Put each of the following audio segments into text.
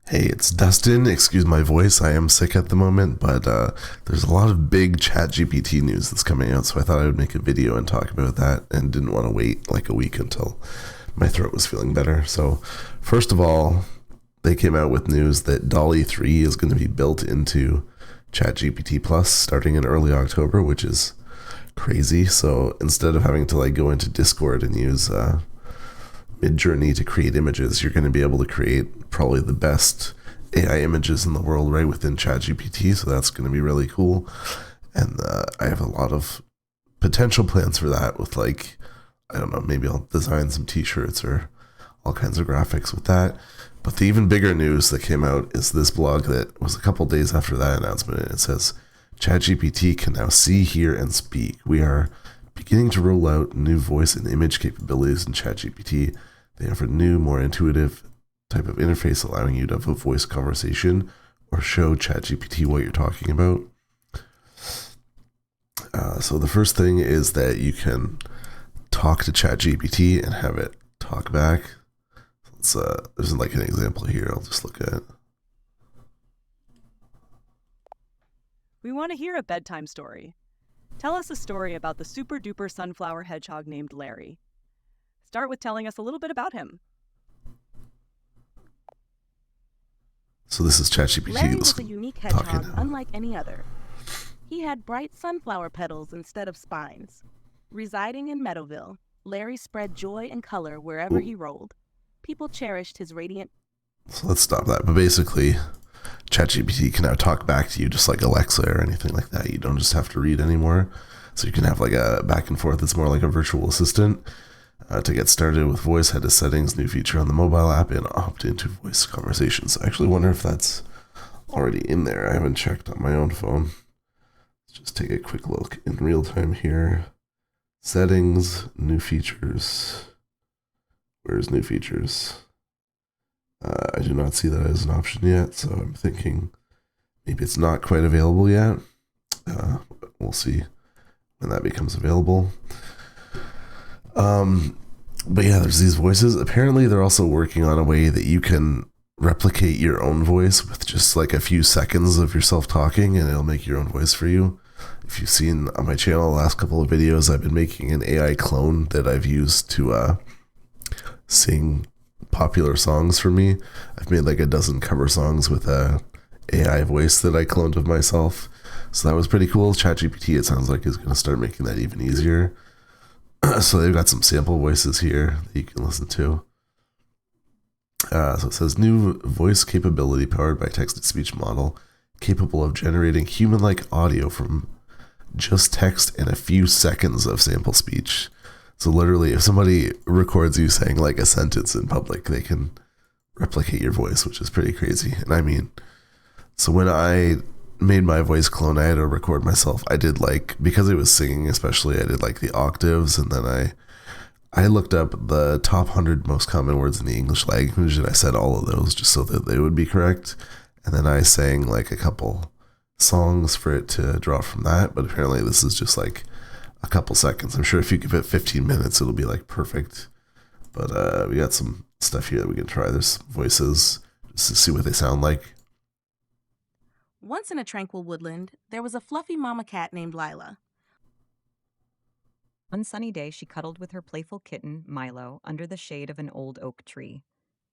Hey, it's Dustin. Excuse my voice. I am sick at the moment, but there's a lot of big ChatGPT news that's coming out, so I thought I would make a video and talk about that and didn't want to wait like a week until my throat was feeling better. So, first of all, they came out with news that Dall-E 3 is going to be built into ChatGPT Plus starting in early October, which is crazy. So, instead of having to go into Discord and use Midjourney to create images, you're going to be able to create probably the best AI images in the world right within ChatGPT. So that's going to be really cool. And I have a lot of potential plans for that with I don't know, maybe I'll design some t-shirts or all kinds of graphics with that. But the even bigger news that came out is this blog that was a couple days after that announcement. And it says, ChatGPT can now see, hear, and speak. We are beginning to roll out new voice and image capabilities in ChatGPT. They offer new, more intuitive type of interface, allowing you to have a voice conversation or show ChatGPT what you're talking about. So the first thing is that you can talk to ChatGPT and have it talk back. There's an example here. I'll just look at. We want to hear a bedtime story. Tell us a story about the super duper sunflower hedgehog named Larry. Start with telling us a little bit about him. So this is ChatGPT. Larry was a unique hedgehog unlike any other. He had bright sunflower petals instead of spines. Residing in Meadowville, Larry spread joy and color wherever he rolled. People cherished his radiant... So let's stop that. But basically, ChatGPT can now talk back to you just like Alexa or anything like that. You don't just have to read anymore. So you can have a back and forth. It's more like a virtual assistant. To get started with voice, head to settings, new feature on the mobile app, and opt into voice conversations. I actually wonder if that's already in there. I haven't checked on my own phone. Let's just take a quick look in real time here. Settings, new features. Where's new features? I do not see that as an option yet, so I'm thinking maybe it's not quite available yet. We'll see when that becomes available. But yeah, there's these voices. Apparently, they're also working on a way that you can replicate your own voice with just a few seconds of yourself talking, and it'll make your own voice for you. If you've seen on my channel the last couple of videos, I've been making an AI clone that I've used to sing popular songs for me. I've made a dozen cover songs with a AI voice that I cloned of myself. So that was pretty cool. ChatGPT, it sounds like, is going to start making that even easier. So they've got some sample voices here that you can listen to. So it says new voice capability powered by text-to-speech model capable of generating human-like audio from just text and a few seconds of sample speech. So literally, if somebody records you saying a sentence in public, they can replicate your voice, which is pretty crazy. And I mean, so when I made my voice clone, I had to record myself. I did because it was singing especially, I did the octaves, and then I looked up the top 100 most common words in the English language, and I said all of those just so that they would be correct. And then I sang a couple songs for it to draw from that, but apparently this is just a couple seconds. I'm sure if you give it 15 minutes, it'll be perfect. But we got some stuff here that we can try. There's voices just to see what they sound like. Once in a tranquil woodland, there was a fluffy mama cat named Lila. One sunny day, she cuddled with her playful kitten, Milo, under the shade of an old oak tree.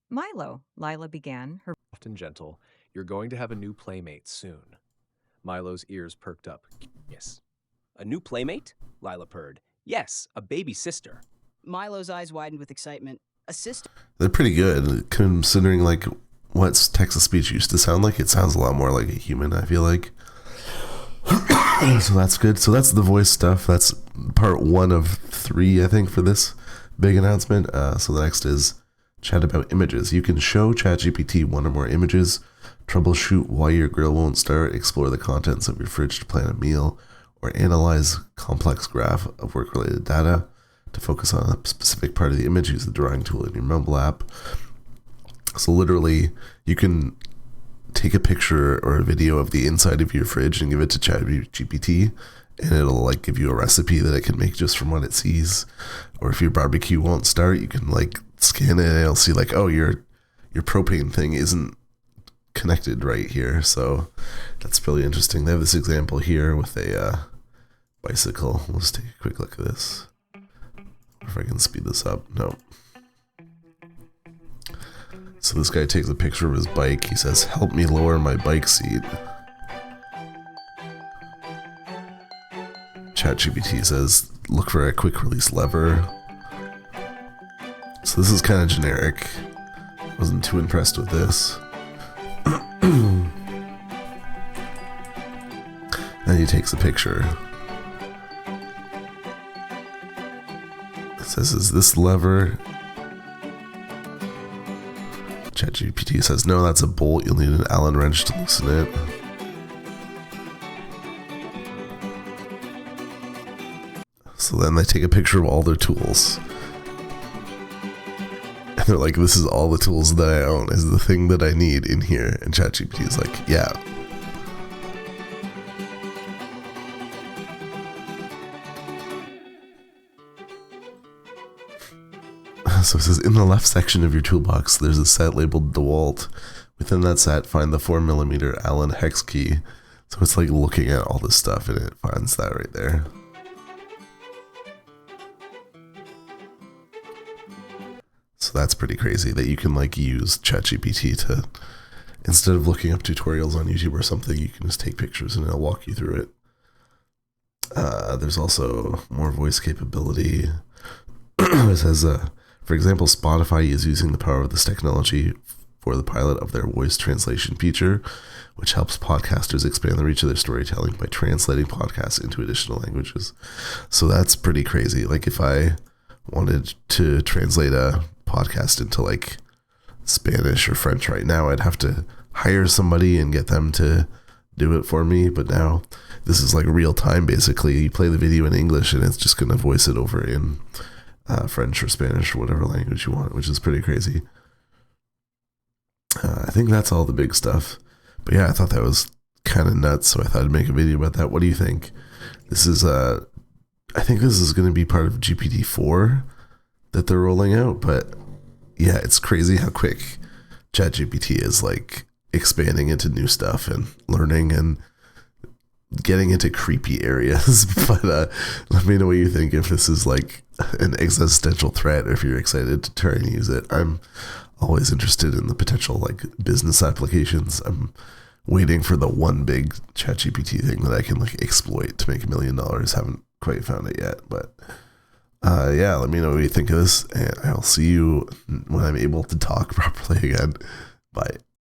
Milo, Lila began, her soft and gentle, you're going to have a new playmate soon. Milo's ears perked up. Yes. A new playmate? Lila purred. Yes, a baby sister. Milo's eyes widened with excitement. A sister? They're pretty good, considering what text-to-speech used to sound like. It sounds a lot more like a human, I feel like. So that's good. So that's the voice stuff. That's part 1 of 3, I think, for this big announcement. So the next is chat about images. You can show ChatGPT one or more images, troubleshoot why your grill won't start, explore the contents of your fridge to plan a meal, or analyze complex graph of work-related data. To focus on a specific part of the image, use the drawing tool in your mobile app. So literally, you can take a picture or a video of the inside of your fridge and give it to ChatGPT, and it'll give you a recipe that it can make just from what it sees. Or if your barbecue won't start, you can scan it and it'll see oh, your propane thing isn't connected right here. So that's really interesting. They have this example here with a bicycle. Let's take a quick look at this. If I can speed this up. No. So this guy takes a picture of his bike. He says, "Help me lower my bike seat." ChatGPT says, "Look for a quick release lever." So this is kind of generic. Wasn't too impressed with this. Then he takes a picture. It says, "Is this lever?" ChatGPT says, "No, that's a bolt. You'll need an Allen wrench to loosen it." So then they take a picture of all their tools. And they're like, "This is all the tools that I own. Is the thing that I need in here." And ChatGPT is like, "Yeah." So it says, "In the left section of your toolbox, there's a set labeled DeWalt. Within that set, find the 4mm Allen hex key." So it's like looking at all this stuff and it finds that right there. So that's pretty crazy that you can like use ChatGPT to, instead of looking up tutorials on YouTube or something, you can just take pictures and it'll walk you through it. There's also more voice capability. It says, for example, Spotify is using the power of this technology for the pilot of their voice translation feature, which helps podcasters expand the reach of their storytelling by translating podcasts into additional languages. So that's pretty crazy. Like if I wanted to translate a podcast into like Spanish or French right now, I'd have to hire somebody and get them to do it for me. But now this is like real time, basically. You play the video in English and it's just going to voice it over in French or Spanish or whatever language you want, which is pretty crazy. I think that's all the big stuff. But yeah, I thought that was kind of nuts, so I thought I'd make a video about that. What do you think? This is, I think this is going to be part of GPT-4 that they're rolling out, but yeah, it's crazy how quick ChatGPT is like expanding into new stuff and learning and getting into creepy areas. But let me know what you think, if this is like an existential threat or if you're excited to try and use it. I'm always interested in the potential like business applications. I'm waiting for the one big ChatGPT thing that I can like exploit to make $1 million. Haven't quite found it yet, but yeah, let me know what you think of this, and I'll see you when I'm able to talk properly again. Bye.